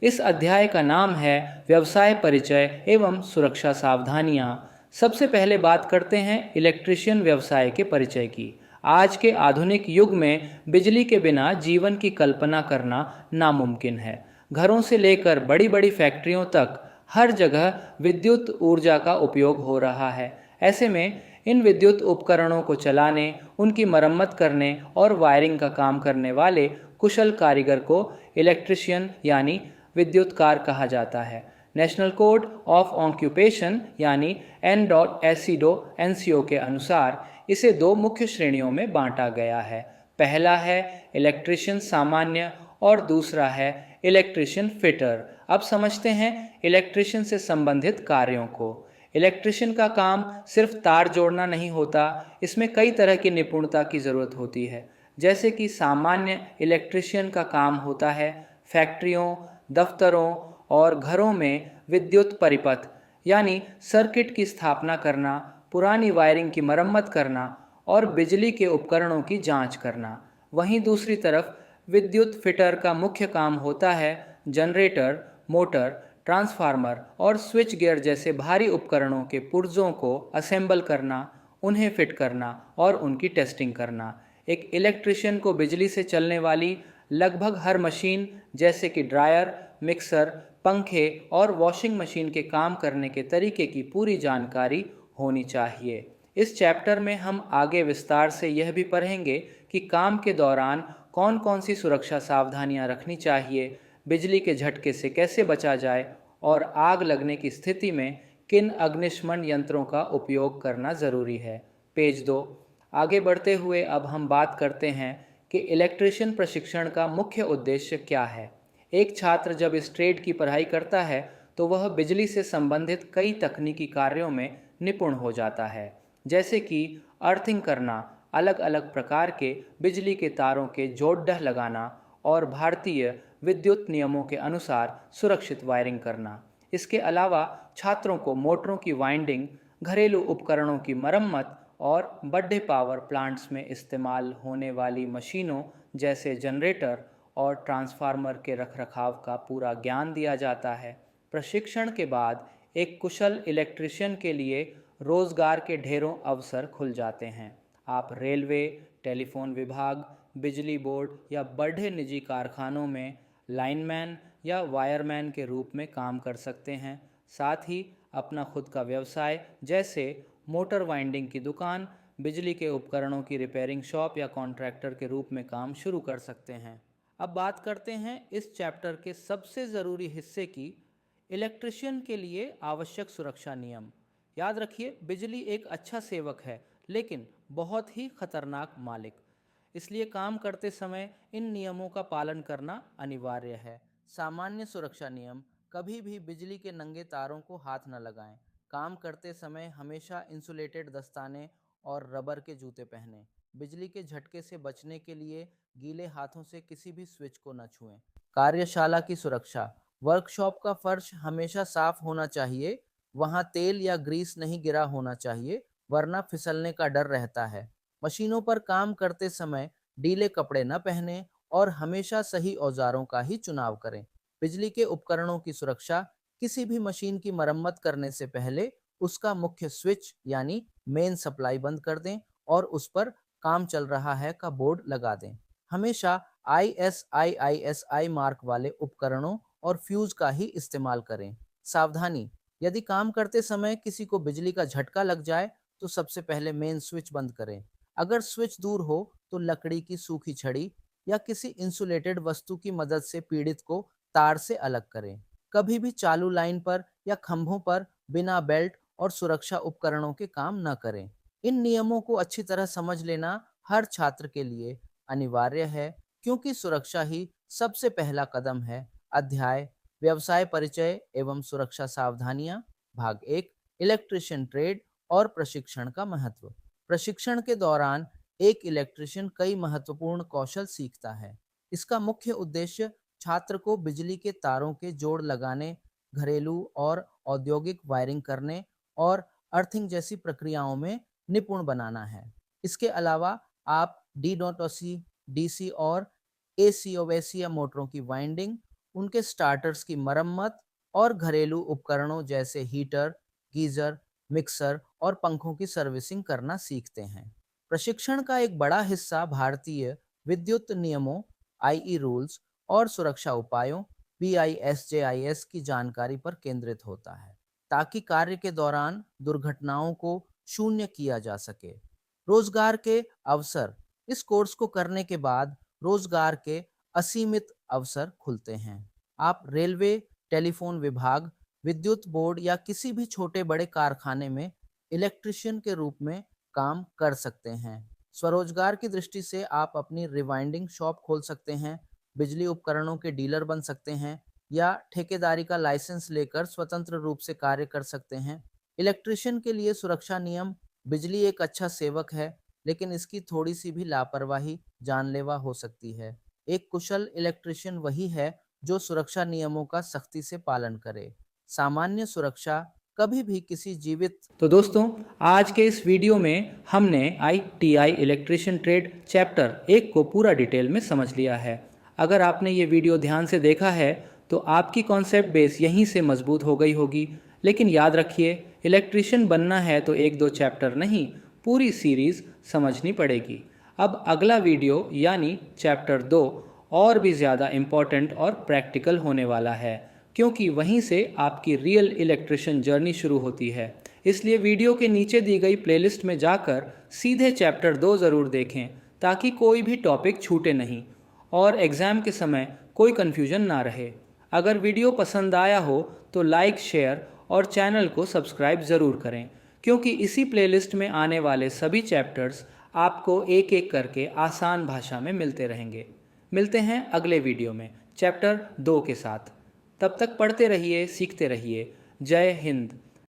इस अध्याय का नाम है व्यवसाय परिचय एवं सुरक्षा सावधानियां। सबसे पहले बात करते हैं इलेक्ट्रिशियन व्यवसाय के परिचय की। आज के आधुनिक युग में बिजली के बिना जीवन की कल्पना करना नामुमकिन है। घरों से लेकर बड़ी बड़ी फैक्ट्रियों तक हर जगह विद्युत ऊर्जा का उपयोग हो रहा है। ऐसे में इन विद्युत उपकरणों को चलाने, उनकी मरम्मत करने और वायरिंग का काम करने वाले कुशल कारीगर को इलेक्ट्रिशियन यानी विद्युतकार कहा जाता है। नेशनल कोड ऑफ ऑक्यूपेशन यानी NECO के अनुसार इसे दो मुख्य श्रेणियों में बांटा गया है। पहला है इलेक्ट्रिशियन सामान्य और दूसरा है इलेक्ट्रिशियन फिटर। अब समझते हैं इलेक्ट्रिशियन से संबंधित कार्यों को। इलेक्ट्रिशियन का काम सिर्फ तार जोड़ना नहीं होता, इसमें कई तरह की निपुणता की ज़रूरत होती है। जैसे कि सामान्य इलेक्ट्रिशियन का काम होता है फैक्ट्रियों, दफ्तरों और घरों में विद्युत परिपथ यानी सर्किट की स्थापना करना, पुरानी वायरिंग की मरम्मत करना और बिजली के उपकरणों की जांच करना। वहीं दूसरी तरफ विद्युत फिटर का मुख्य काम होता है जनरेटर, मोटर, ट्रांसफार्मर और स्विच गियर जैसे भारी उपकरणों के पुर्जों को असेंबल करना, उन्हें फिट करना और उनकी टेस्टिंग करना। एक इलेक्ट्रिशियन को बिजली से चलने वाली लगभग हर मशीन जैसे कि ड्रायर, मिक्सर, पंखे और वॉशिंग मशीन के काम करने के तरीके की पूरी जानकारी होनी चाहिए। इस चैप्टर में हम आगे विस्तार से यह भी पढ़ेंगे कि काम के दौरान कौन कौन सी सुरक्षा सावधानियां रखनी चाहिए, बिजली के झटके से कैसे बचा जाए और आग लगने की स्थिति में किन अग्निशमन यंत्रों का उपयोग करना ज़रूरी है। पेज 2। आगे बढ़ते हुए अब हम बात करते हैं कि इलेक्ट्रिशियन प्रशिक्षण का मुख्य उद्देश्य क्या है। एक छात्र जब इस ट्रेड की पढ़ाई करता है तो वह बिजली से संबंधित कई तकनीकी कार्यों में निपुण हो जाता है, जैसे कि अर्थिंग करना, अलग अलग प्रकार के बिजली के तारों के जोड़ढ लगाना और भारतीय विद्युत नियमों के अनुसार सुरक्षित वायरिंग करना। इसके अलावा छात्रों को मोटरों की वाइंडिंग, घरेलू उपकरणों की मरम्मत और बड़े पावर प्लांट्स में इस्तेमाल होने वाली मशीनों जैसे जनरेटर और ट्रांसफार्मर के रखरखाव का पूरा ज्ञान दिया जाता है। प्रशिक्षण के बाद एक कुशल इलेक्ट्रिशियन के लिए रोजगार के ढेरों अवसर खुल जाते हैं। आप रेलवे, टेलीफोन विभाग, बिजली बोर्ड या बड़े निजी कारखानों में लाइनमैन या वायरमैन के रूप में काम कर सकते हैं। साथ ही अपना खुद का व्यवसाय जैसे मोटर वाइंडिंग की दुकान, बिजली के उपकरणों की रिपेयरिंग शॉप या कॉन्ट्रैक्टर के रूप में काम शुरू कर सकते हैं। अब बात करते हैं इस चैप्टर के सबसे ज़रूरी हिस्से की, इलेक्ट्रिशियन के लिए आवश्यक सुरक्षा नियम। याद रखिए, बिजली एक अच्छा सेवक है लेकिन बहुत ही खतरनाक मालिक। इसलिए काम करते समय इन नियमों का पालन करना अनिवार्य है। सामान्य सुरक्षा नियम: कभी भी बिजली के नंगे तारों को हाथ न लगाएं। काम करते समय हमेशा इंसुलेटेड दस्ताने और रबर के जूते पहनें। बिजली के झटके से बचने के लिए गीले हाथों से किसी भी स्विच को न छुएं। कार्यशाला की सुरक्षा: वर्कशॉप का फर्श हमेशा साफ होना चाहिए, वहां तेल या ग्रीस नहीं गिरा होना चाहिए, वरना फिसलने का डर रहता है। मशीनों पर काम करते समय ढीले कपड़े न पहनें और हमेशा सही औजारों का ही चुनाव करें। बिजली के उपकरणों की सुरक्षा: किसी भी मशीन की मरम्मत करने से पहले उसका मुख्य स्विच यानी मेन सप्लाई बंद कर दें और उस पर काम चल रहा है का बोर्ड लगा दें। हमेशा ISISI मार्क वाले उपकरणों और फ्यूज का ही इस्तेमाल करें। सावधानी: यदि काम करते समय किसी को बिजली का झटका लग जाए तो सबसे पहले मेन स्विच बंद करें। अगर स्विच दूर हो तो लकड़ी की सूखी छड़ी या किसी इंसुलेटेड वस्तु की मदद से पीड़ित को तार से अलग करें। कभी भी चालू लाइन पर या खंभों पर बिना बेल्ट और सुरक्षा उपकरणों के काम न करें। इन नियमों को अच्छी तरह समझ लेना हर छात्र के लिए अनिवार्य है, क्योंकि सुरक्षा ही सबसे पहला कदम है। अध्याय: व्यवसाय परिचय एवं सुरक्षा सावधानियां, भाग 1, इलेक्ट्रिशियन ट्रेड और प्रशिक्षण का महत्व। प्रशिक्षण के दौरान एक इलेक्ट्रिशियन कई महत्वपूर्ण कौशल सीखता है। इसका मुख्य उद्देश्य छात्र को बिजली के तारों के जोड़ लगाने, घरेलू और औद्योगिक वायरिंग करने और अर्थिंग जैसी प्रक्रियाओं में निपुण बनाना है। इसके अलावा आप DOTC, DC और ACOVC या मोटरों की वाइंडिंग, उनके स्टार्टर्स की मरम्मत और घरेलू उपकरणों जैसे हीटर, गीजर, मिक्सर और पंखों की सर्विसिंग करना सीखते हैं। प्रशिक्षण का एक बड़ा हिस्सा भारतीय विद्युत नियमों, आईई रूल्स और सुरक्षा उपायों, BISJIS की जानकारी पर केंद्रित होता है, ताकि कार्य के दौरान दुर्घटनाओं को शून्य किया जा सके। रोजगार के अवसर: इस कोर्स को करने के बाद रोजगार के असीमित अवसर खुलते हैं। आप रेलवे, टेलीफोन विभाग, विद्युत बोर्ड या किसी भी छोटे बड़े कारखाने में इलेक्ट्रिशियन के रूप में काम कर सकते हैं। स्वरोजगार की दृष्टि से आप अपनी रिवाइंडिंग शॉप खोल सकते हैं, बिजली उपकरणों के डीलर बन सकते हैं या ठेकेदारी का लाइसेंस लेकर स्वतंत्र रूप से कार्य कर सकते हैं। इलेक्ट्रिशियन के लिए सुरक्षा नियम: बिजली एक अच्छा सेवक है, लेकिन इसकी थोड़ी सी भी लापरवाही जानलेवा हो सकती है। एक कुशल इलेक्ट्रिशियन वही है जो सुरक्षा नियमों का सख्ती से पालन करे। सामान्य सुरक्षा: कभी भी किसी जीवित। तो दोस्तों, आज के इस वीडियो में हमने ITI इलेक्ट्रिशियन ट्रेड चैप्टर 1 को पूरा डिटेल में समझ लिया है। अगर आपने ये वीडियो ध्यान से देखा है तो आपकी कॉन्सेप्ट बेस यहीं से मजबूत हो गई होगी। लेकिन याद रखिए, इलेक्ट्रिशियन बनना है तो एक दो चैप्टर नहीं, पूरी सीरीज़ समझनी पड़ेगी। अब अगला वीडियो यानी चैप्टर 2 और भी ज़्यादा इम्पॉर्टेंट और प्रैक्टिकल होने वाला है, क्योंकि वहीं से आपकी रियल इलेक्ट्रिशियन जर्नी शुरू होती है। इसलिए वीडियो के नीचे दी गई प्लेलिस्ट में जाकर सीधे चैप्टर 2 ज़रूर देखें, ताकि कोई भी टॉपिक छूटे नहीं और एग्ज़ाम के समय कोई कन्फ्यूजन ना रहे। अगर वीडियो पसंद आया हो तो लाइक, शेयर और चैनल को सब्सक्राइब ज़रूर करें, क्योंकि इसी प्लेलिस्ट में आने वाले सभी चैप्टर्स आपको एक एक करके आसान भाषा में मिलते रहेंगे। मिलते हैं अगले वीडियो में चैप्टर 2 के साथ। तब तक पढ़ते रहिए, सीखते रहिए। जय हिंद।